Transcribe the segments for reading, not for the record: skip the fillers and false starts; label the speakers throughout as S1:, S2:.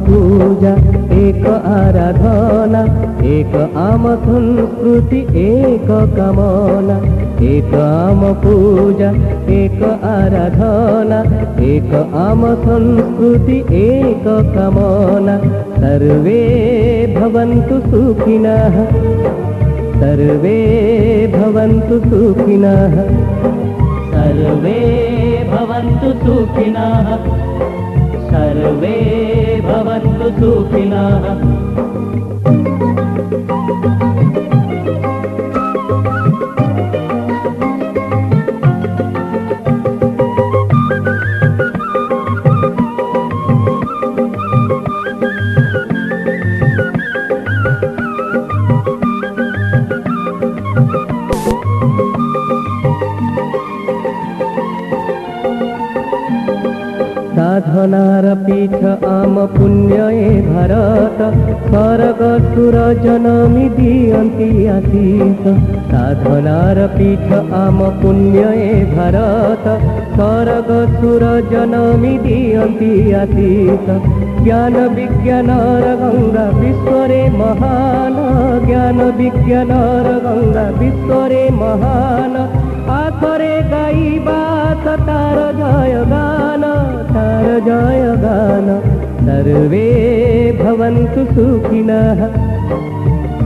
S1: पूजा एक आराधना एक आम संस्कृति एक कामना एक आम पूजा एक आराधना एक आम संस्कृति एक कामना सर्वे भवन्तु सुखिनः सर्वे भवन्तु सुखिनः
S2: सर्वे भवन्तु सुखिनः सर्वे भवन्तु सुखिनः।
S1: साधनार पीठ आम पुण्य भारत स्वर्ग सुर जनमी दियन्ति आशीष साधनार पीठ आम पुण्य भारत स्वर्ग सुर जनमी दियन्ति आशीष ज्ञान विज्ञानर गंगा विश्वरे महान ज्ञान विज्ञानर गंगा विश्वरे महान आखरे गाइबा तार जय गान सर्वे भवन्तु सुखिनः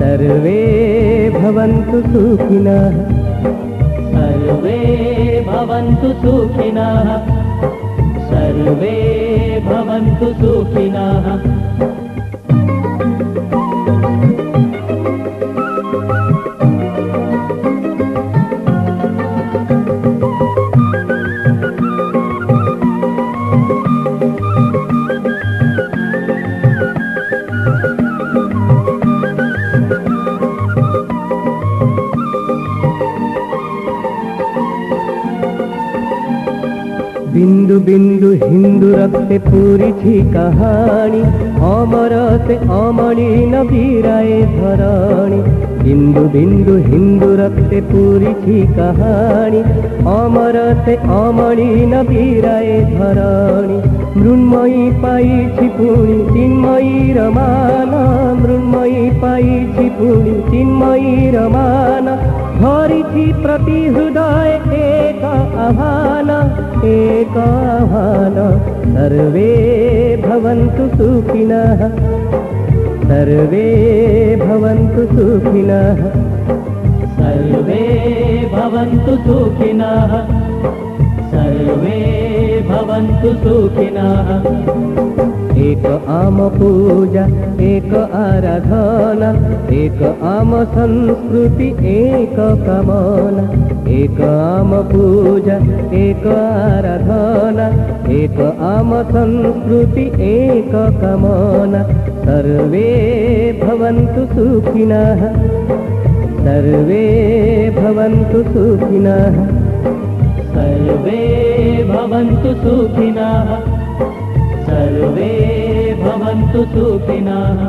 S1: सर्वे भवन्तु सुखिनः
S2: सर्वे भवन्तु सुखिनः सर्वे भवन्तु सुखिनः।
S1: बिंदु बिंदु हिंदू रक्ते पूरी थी कहानी अमर से अमलिन वीराए धरणी बिंदु बिंदु हिंदू रक्ते पूरी थी कहानी अमर से अमलिन वीराए धरणी मृण्मयी पाई पुणी चिन्मयी रमान मृण्मयी पाई पुणी चिन्मयी रमान धरिछि प्रति हृदय एक आह्वान सर्वे भवन्तु सुखिनः सर्वे भवन्तु सुखिनः
S2: सर्वे भवन्तु सुखिनः सर्वे भवन्तु सुखिनः।
S1: एक आम पूजा एक आराधना एक आम संस्कृति एक कामना एक आम पूजा एक आराधना एक आम संस्कृति एक कामना सर्वे भवन्तु सुखिनः सर्वे भवन्तु सुखिनः
S2: सर्वे भवन्तु सुखिनः सर्वे भवन्तु सुखिनः।